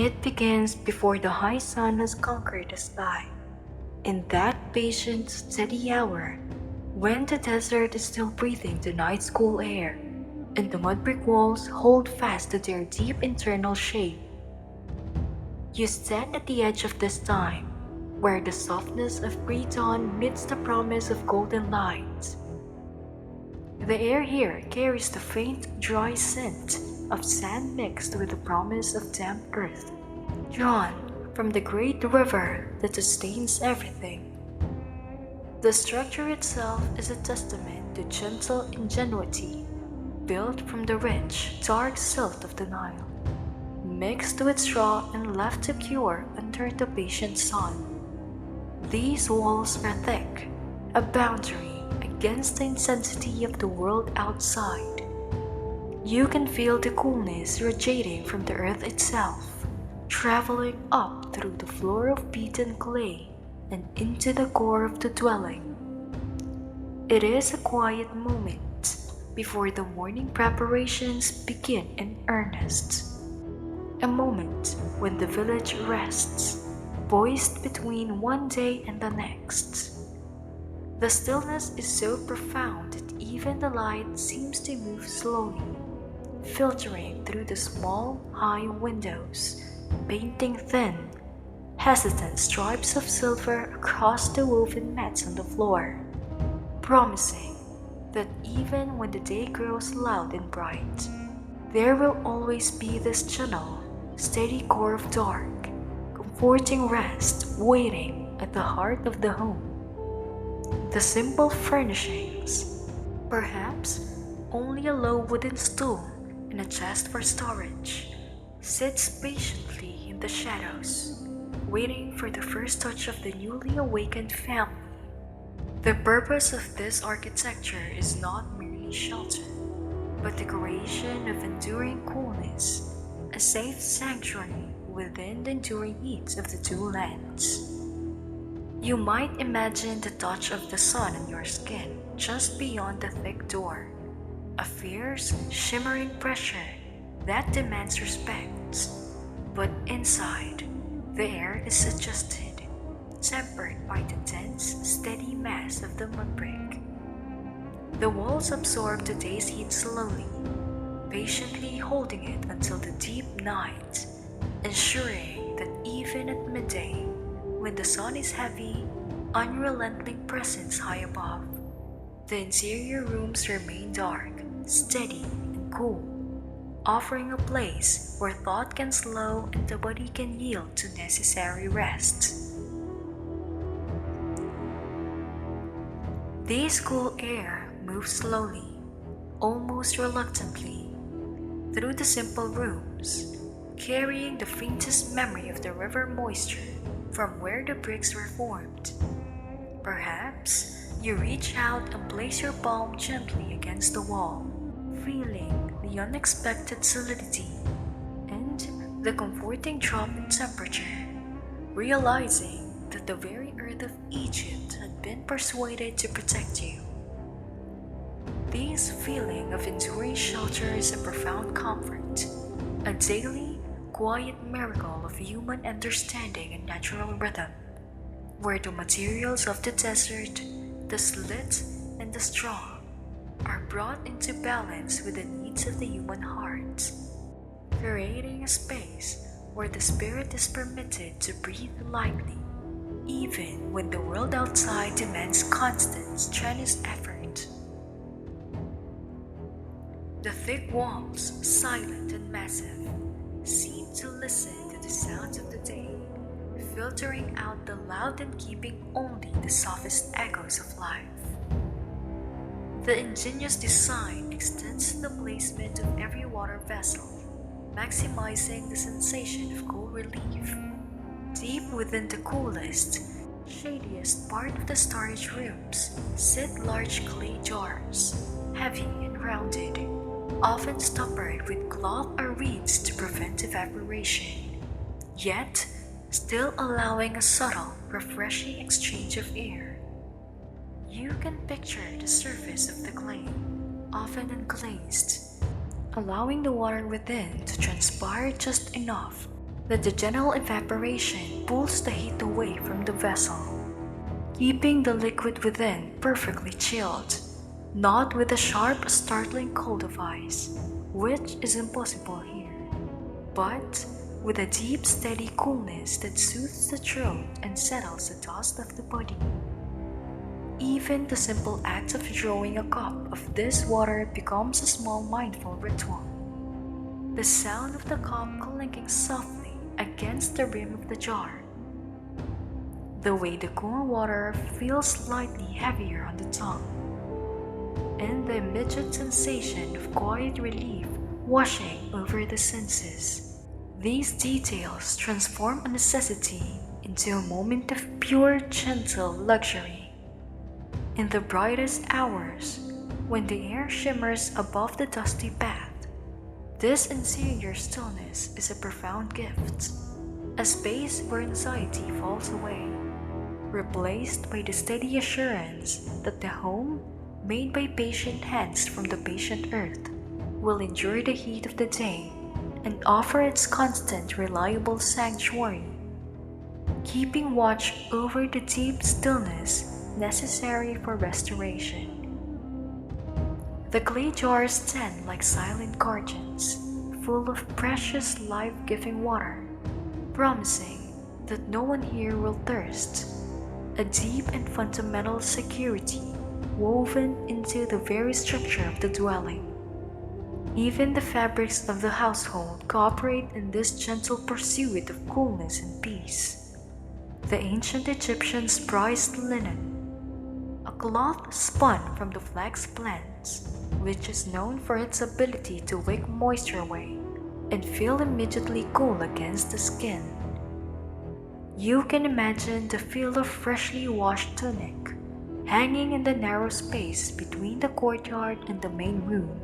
It begins before the high sun has conquered the sky. In that patient, steady hour, when the desert is still breathing the night's cool air, and the mudbrick walls hold fast to their deep internal shape, you stand at the edge of this time, where the softness of pre-dawn meets the promise of golden light. The air here carries the faint, dry scent of sand mixed with the promise of damp earth, drawn from the great river that sustains everything. The structure itself is a testament to gentle ingenuity, built from the rich, dark silt of the Nile, mixed with straw and left to cure under the patient sun. These walls are thick, a boundary against the intensity of the world outside. You can feel the coolness radiating from the earth itself, traveling up through the floor of beaten clay and into the core of the dwelling. It is a quiet moment before the morning preparations begin in earnest. A moment when the village rests, poised between one day and the next. The stillness is so profound that even the light seems to move slowly, filtering through the small, high windows, painting thin, hesitant stripes of silver across the woven mats on the floor, promising that even when the day grows loud and bright, there will always be this gentle, steady core of dark, comforting rest waiting at the heart of the home. The simple furnishings, perhaps only a low wooden stool and a chest for storage, sits patiently in the shadows, waiting for the first touch of the newly awakened family. The purpose of this architecture is not merely shelter, but the creation of enduring coolness, a safe sanctuary within the enduring heat of the two lands. You might imagine the touch of the sun on your skin just beyond the thick door, a fierce, shimmering pressure that demands respect. But inside, the air is adjusted, tempered by the dense, steady mass of the mudbrick. The walls absorb the day's heat slowly, patiently holding it until the deep night, ensuring that even at midday, when the sun is heavy, unrelenting presence high above, the interior rooms remain dark, steady, and cool, offering a place where thought can slow and the body can yield to necessary rest. This cool air moves slowly, almost reluctantly, through the simple rooms, carrying the faintest memory of the river moisture from where the bricks were formed. Perhaps you reach out and place your palm gently against the wall, feeling the unexpected solidity and the comforting drop in temperature, realizing that the very earth of Egypt had been persuaded to protect you. This feeling of enduring shelter is a profound comfort, a daily, quiet miracle of human understanding and natural rhythm, where the materials of the desert, the slit, and the straw are brought into balance with the needs of the human heart, creating a space where the spirit is permitted to breathe lightly, even when the world outside demands constant, strenuous effort. The thick walls, silent and massive, seem to listen to the sounds of the day, filtering out the loud and keeping only the softest echoes of life. The ingenious design extends to the placement of every water vessel, maximizing the sensation of cool relief. Deep within the coolest, shadiest part of the storage rooms sit large clay jars, heavy and rounded, often stoppered with cloth or reeds to prevent evaporation, yet still allowing a subtle, refreshing exchange of air. You can picture the surface of the clay, often unglazed, allowing the water within to transpire just enough that the gentle evaporation pulls the heat away from the vessel, keeping the liquid within perfectly chilled, not with the sharp, startling cold of ice, which is impossible here, but with a deep, steady coolness that soothes the throat and settles the dust of the body. Even the simple act of drawing a cup of this water becomes a small mindful ritual. The sound of the cup clinking softly against the rim of the jar, the way the cool water feels slightly heavier on the tongue, and the immediate sensation of quiet relief washing over the senses. These details transform a necessity into a moment of pure, gentle luxury. In the brightest hours, when the air shimmers above the dusty path, this interior stillness is a profound gift, a space where anxiety falls away, replaced by the steady assurance that the home, made by patient hands from the patient earth, will endure the heat of the day and offer its constant, reliable sanctuary, keeping watch over the deep stillness necessary for restoration. The clay jars stand like silent guardians, full of precious life-giving water, promising that no one here will thirst, a deep and fundamental security woven into the very structure of the dwelling. Even the fabrics of the household cooperate in this gentle pursuit of coolness and peace. The ancient Egyptians prized linen, a cloth spun from the flax plants, which is known for its ability to wick moisture away and feel immediately cool against the skin. You can imagine the feel of freshly washed tunic hanging in the narrow space between the courtyard and the main room,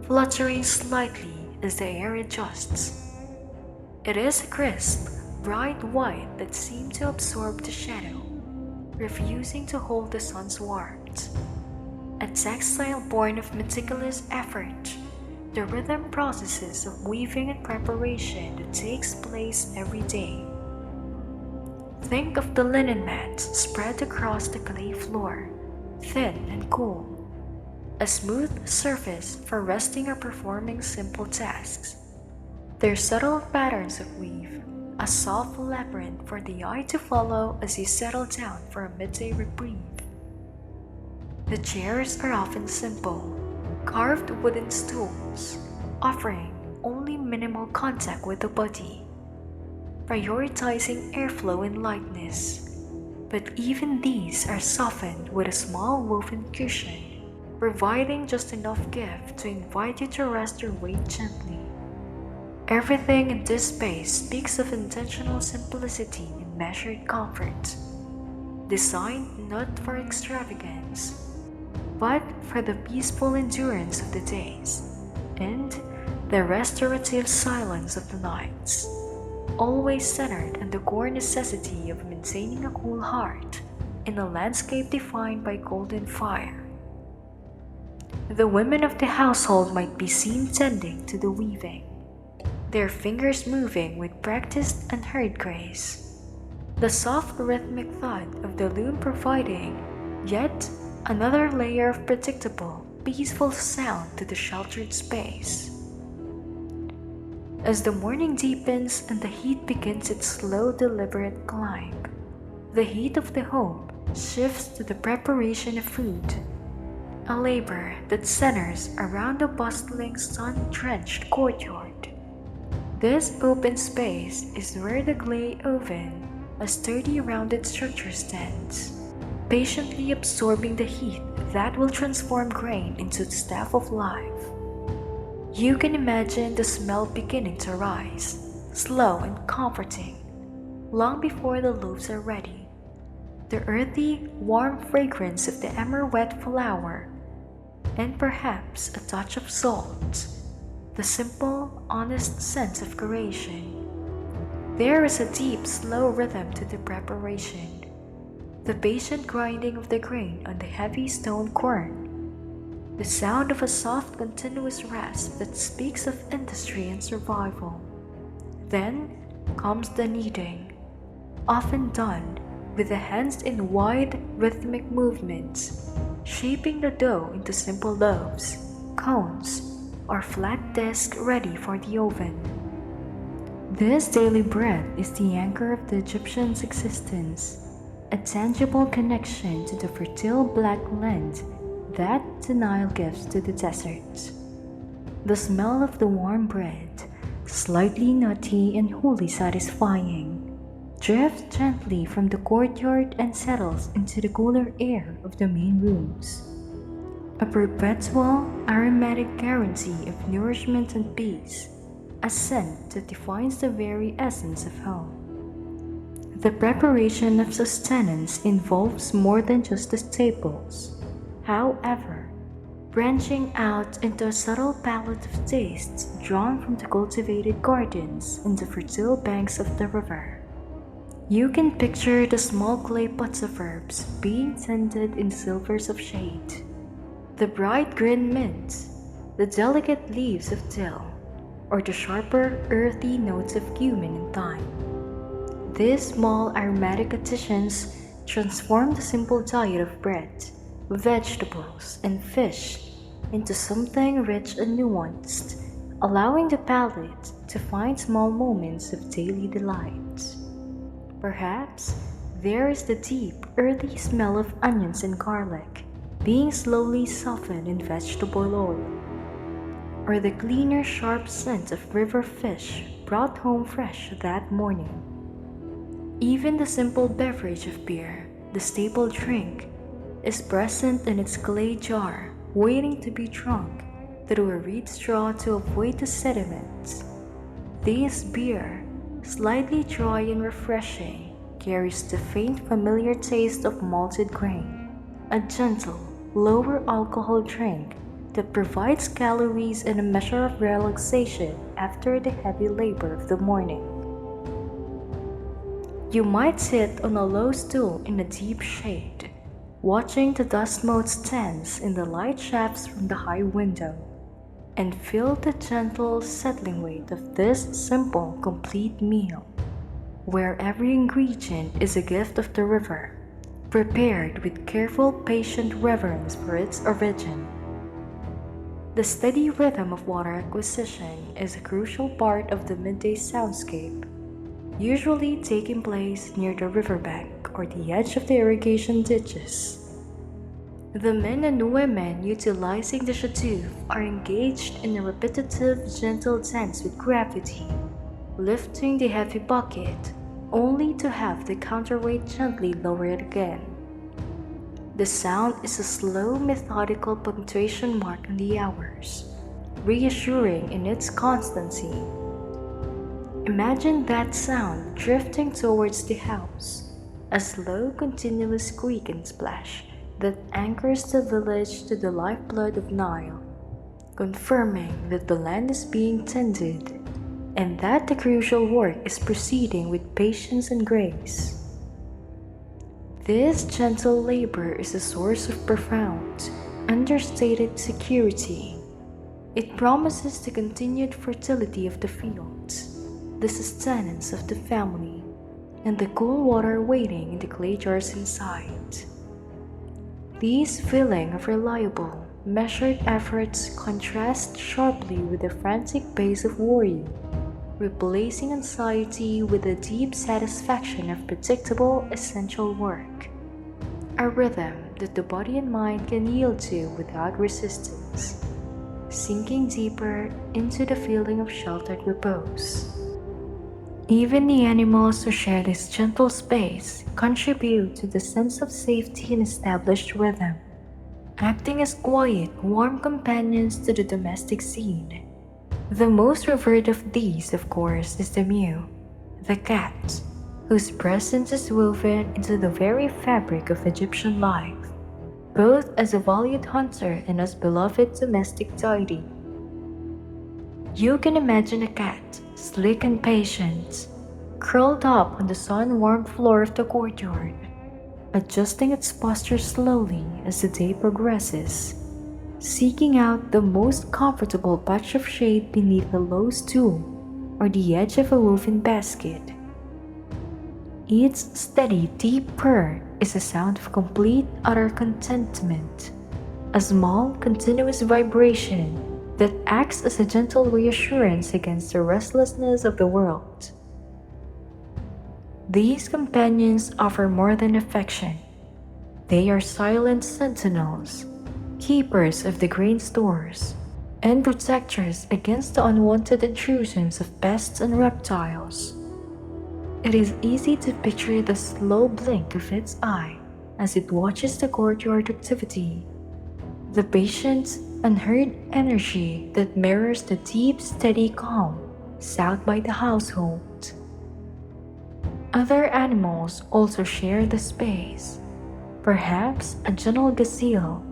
fluttering slightly as the air adjusts. It is a crisp, bright white that seems to absorb the shadow, refusing to hold the sun's warmth. A textile born of meticulous effort, the rhythm processes of weaving and preparation that takes place every day. Think of the linen mats spread across the clay floor, thin and cool, a smooth surface for resting or performing simple tasks. Their subtle patterns of weave, a soft labyrinth for the eye to follow as you settle down for a midday reprieve. The chairs are often simple, carved wooden stools, offering only minimal contact with the body, prioritizing airflow and lightness. But even these are softened with a small woven cushion, providing just enough give to invite you to rest your weight gently. Everything in this space speaks of intentional simplicity and measured comfort, designed not for extravagance, but for the peaceful endurance of the days and the restorative silence of the nights, always centered on the core necessity of maintaining a cool heart in a landscape defined by golden fire. The women of the household might be seen tending to the weaving, their fingers moving with practiced and hurried grace, the soft rhythmic thud of the loom providing yet another layer of predictable, peaceful sound to the sheltered space. As the morning deepens and the heat begins its slow, deliberate climb, the heat of the home shifts to the preparation of food, a labor that centers around a bustling, sun-drenched courtyard. This open space is where the clay oven, a sturdy rounded structure, stands, patiently absorbing the heat that will transform grain into the staff of life. You can imagine the smell beginning to rise, slow and comforting, long before the loaves are ready. The earthy, warm fragrance of the emmer-wet flour, and perhaps a touch of salt, the simple, honest sense of creation. There is a deep, slow rhythm to the preparation, the patient grinding of the grain on the heavy stone quern, the sound of a soft, continuous rasp that speaks of industry and survival. Then comes the kneading, often done with the hands in wide, rhythmic movements, shaping the dough into simple loaves, cones, or flat discs ready for the oven. This daily bread is the anchor of the Egyptians' existence, a tangible connection to the fertile black land that the Nile gives to the desert. The smell of the warm bread, slightly nutty and wholly satisfying, drifts gently from the courtyard and settles into the cooler air of the main rooms. A perpetual, aromatic guarantee of nourishment and peace, a scent that defines the very essence of home. The preparation of sustenance involves more than just the staples. However, branching out into a subtle palette of tastes drawn from the cultivated gardens and the fertile banks of the river. You can picture the small clay pots of herbs being tended in silvers of shade, the bright green mint, the delicate leaves of dill, or the sharper, earthy notes of cumin and thyme. These small aromatic additions transform the simple diet of bread, vegetables, and fish into something rich and nuanced, allowing the palate to find small moments of daily delight. Perhaps there is the deep, earthy smell of onions and garlic being slowly softened in vegetable oil, or the cleaner, sharp scent of river fish brought home fresh that morning. Even the simple beverage of beer, the staple drink, is present in its clay jar, waiting to be drunk through a reed straw to avoid the sediments. This beer, slightly dry and refreshing, carries the faint familiar taste of malted grain, a gentle, lower alcohol drink that provides calories and a measure of relaxation after the heavy labor of the morning. You might sit on a low stool in a deep shade, watching the dust motes dance in the light shafts from the high window, and feel the gentle, settling weight of this simple, complete meal, where every ingredient is a gift of the river, prepared with careful, patient reverence for its origin. The steady rhythm of water acquisition is a crucial part of the midday soundscape, usually taking place near the riverbank or the edge of the irrigation ditches. The men and women utilizing the shadoof are engaged in a repetitive, gentle dance with gravity, lifting the heavy bucket only to have the counterweight gently lowered again. The sound is a slow, methodical punctuation mark on the hours, reassuring in its constancy. Imagine that sound drifting towards the house, a slow, continuous squeak and splash that anchors the village to the lifeblood of Nile, confirming that the land is being tended and that the crucial work is proceeding with patience and grace. This gentle labor is a source of profound, understated security. It promises the continued fertility of the fields, the sustenance of the family, and the cool water waiting in the clay jars inside. These feeling of reliable, measured efforts contrast sharply with the frantic pace of worry, replacing anxiety with the deep satisfaction of predictable, essential work, a rhythm that the body and mind can yield to without resistance, sinking deeper into the feeling of sheltered repose. Even the animals who share this gentle space contribute to the sense of safety and established rhythm, acting as quiet, warm companions to the domestic scene. The most revered of these, of course, is the mew, the cat, whose presence is woven into the very fabric of Egyptian life, both as a valued hunter and as beloved domestic deity. You can imagine a cat, sleek and patient, curled up on the sun-warmed floor of the courtyard, adjusting its posture slowly as the day progresses, seeking out the most comfortable patch of shade beneath a low stool or the edge of a woven basket. Its steady, deep purr is a sound of complete, utter contentment, a small, continuous vibration that acts as a gentle reassurance against the restlessness of the world. These companions offer more than affection. They are silent sentinels, keepers of the grain stores, and protectors against the unwanted intrusions of pests and reptiles. It is easy to picture the slow blink of its eye as it watches the courtyard activity, the patient, unhurried energy that mirrors the deep, steady calm sought by the household. Other animals also share the space. Perhaps a gentle gazelle,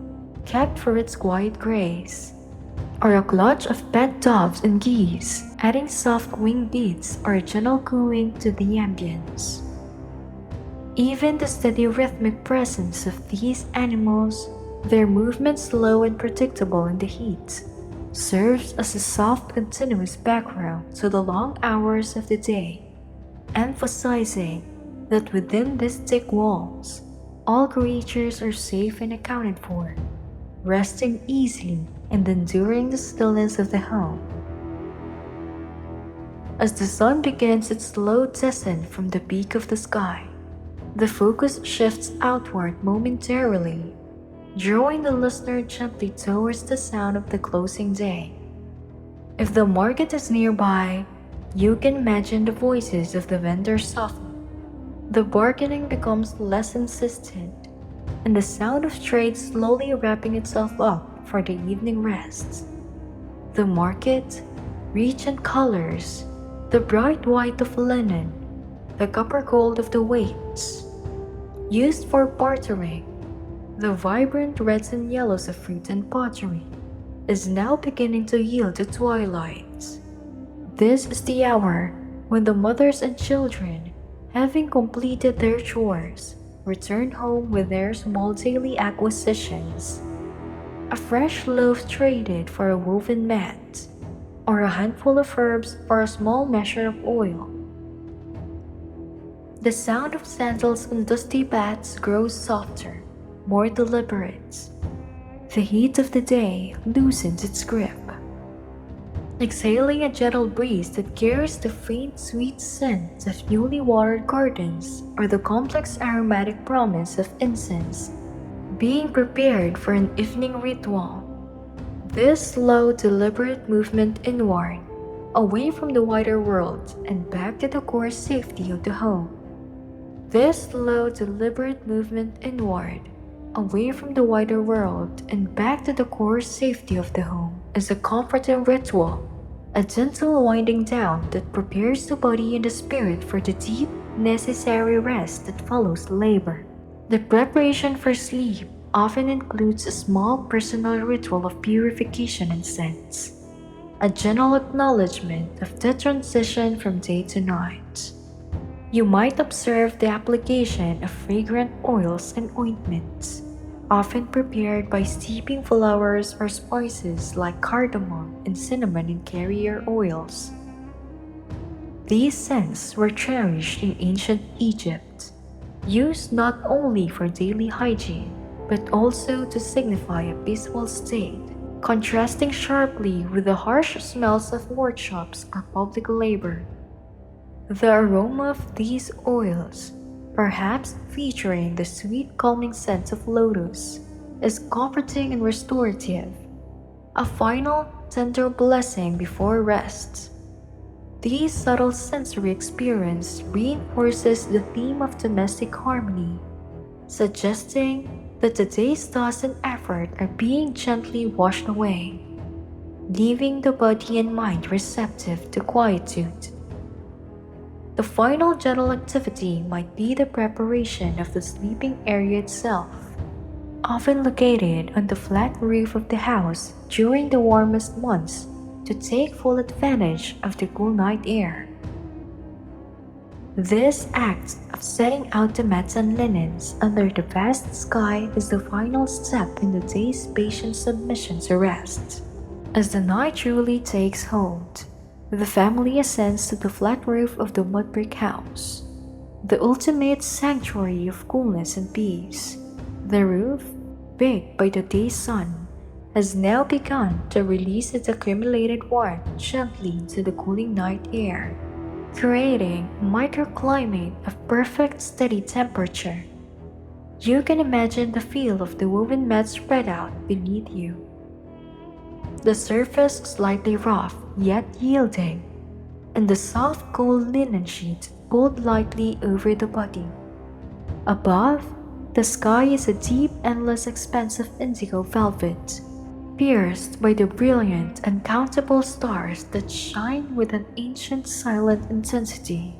kept for its quiet grace, or a clutch of pet doves and geese, adding soft wing beats or a gentle cooing to the ambience. Even the steady rhythmic presence of these animals, their movements slow and predictable in the heat, serves as a soft continuous background to the long hours of the day, emphasizing that within these thick walls, all creatures are safe and accounted for, resting easily and enduring the stillness of the home. As the sun begins its slow descent from the peak of the sky, the focus shifts outward momentarily, drawing the listener gently towards the sound of the closing day. If the market is nearby, you can imagine the voices of the vendors soften. The bargaining becomes less insistent, and the sound of trade slowly wrapping itself up for the evening rest. The market, rich in colors, the bright white of linen, the copper gold of the weights, used for bartering, the vibrant reds and yellows of fruit and pottery, is now beginning to yield to twilight. This is the hour when the mothers and children, having completed their chores, return home with their small daily acquisitions. A fresh loaf traded for a woven mat, or a handful of herbs for a small measure of oil. The sound of sandals on dusty paths grows softer, more deliberate. The heat of the day loosens its grip, exhaling a gentle breeze that carries the faint sweet scent of newly watered gardens or the complex aromatic promise of incense being prepared for an evening ritual. This slow, deliberate movement inward, away from the wider world and back to the core safety of the home. This slow, deliberate movement inward, away from the wider world and back to the core safety of the home is a comforting ritual, a gentle winding down that prepares the body and the spirit for the deep, necessary rest that follows labor. The preparation for sleep often includes a small personal ritual of purification and sense, a gentle acknowledgement of the transition from day to night. You might observe the application of fragrant oils and ointments, often prepared by steeping flowers or spices like cardamom and cinnamon in carrier oils. These scents were cherished in ancient Egypt, used not only for daily hygiene, but also to signify a peaceful state, contrasting sharply with the harsh smells of workshops or public labor. The aroma of these oils, perhaps featuring the sweet calming scent of lotus, is comforting and restorative, a final, tender blessing before rest. This subtle sensory experience reinforces the theme of domestic harmony, suggesting that the day's dust and effort are being gently washed away, leaving the body and mind receptive to quietude. The final gentle activity might be the preparation of the sleeping area itself, often located on the flat roof of the house during the warmest months to take full advantage of the cool night air. This act of setting out the mats and linens under the vast sky is the final step in the day's patient submission to rest. As the night truly takes hold, The family ascends to the flat roof of the mudbrick house, the ultimate sanctuary of coolness and peace. The roof, baked by the day's sun, has now begun to release its accumulated warmth gently into the cooling night air, creating a microclimate of perfect steady temperature. You can imagine the feel of the woven mat spread out beneath you. The surface slightly rough yet yielding, and the soft gold linen sheets pulled lightly over the body. Above, the sky is a deep, endless expanse of indigo velvet, pierced by the brilliant, uncountable stars that shine with an ancient, silent intensity.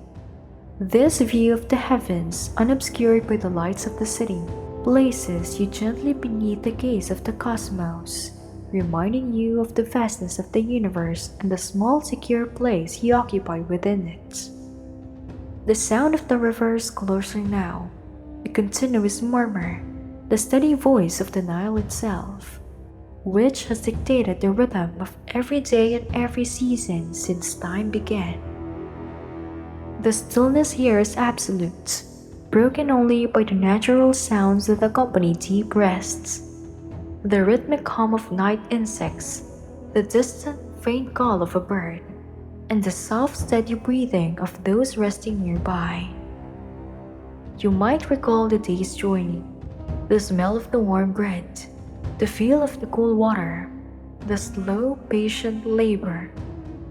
This view of the heavens, unobscured by the lights of the city, places you gently beneath the gaze of the cosmos, reminding you of the vastness of the universe and the small, secure place you occupy within it. The sound of the river is closer now, a continuous murmur, the steady voice of the Nile itself, which has dictated the rhythm of every day and every season since time began. The stillness here is absolute, broken only by the natural sounds that accompany deep rests. The rhythmic hum of night insects, the distant faint call of a bird, and the soft steady breathing of those resting nearby. You might recall the day's journey, the smell of the warm bread, the feel of the cool water, the slow, patient labor,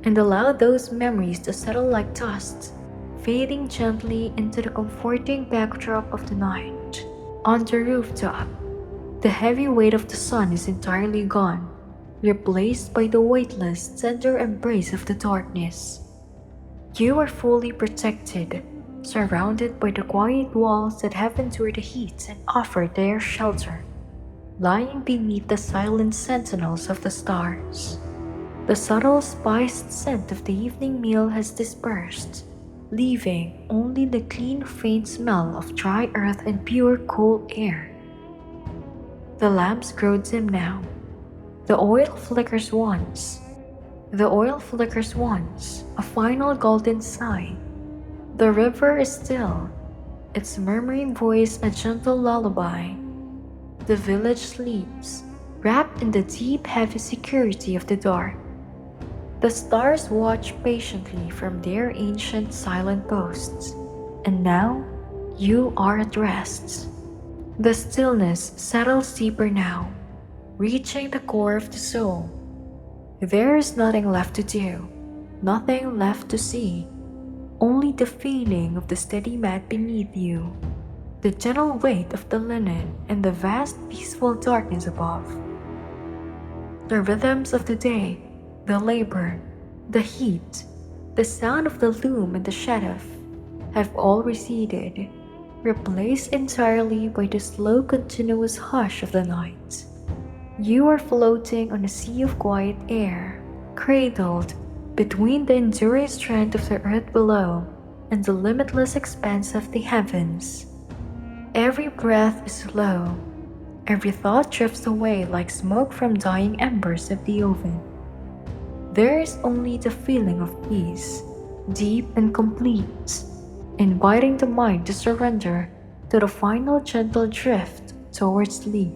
and allow those memories to settle like dust, fading gently into the comforting backdrop of the night. On the rooftop, the heavy weight of the sun is entirely gone, replaced by the weightless, tender embrace of the darkness. You are fully protected, surrounded by the quiet walls that have endured the heat and offer their shelter, lying beneath the silent sentinels of the stars. The subtle spiced scent of the evening meal has dispersed, leaving only the clean, faint smell of dry earth and pure, cool air. The lamps grow dim now. The oil flickers once. A final golden sigh. The river is still, its murmuring voice a gentle lullaby. The village sleeps, wrapped in the deep, heavy security of the dark. The stars watch patiently from their ancient, silent posts, and now you are at rest. The stillness settles deeper now, reaching the core of the soul. There is nothing left to do, nothing left to see, only the feeling of the steady mat beneath you, the gentle weight of the linen, and the vast, peaceful darkness above. The rhythms of the day, the labor, the heat, the sound of the loom and the shaduf have all receded, replaced entirely by the slow, continuous hush of the night. You are floating on a sea of quiet air, cradled between the enduring strength of the earth below and the limitless expanse of the heavens. Every breath is slow, every thought drifts away like smoke from dying embers of the oven. There is only the feeling of peace, deep and complete, inviting the mind to surrender to the final gentle drift towards sleep.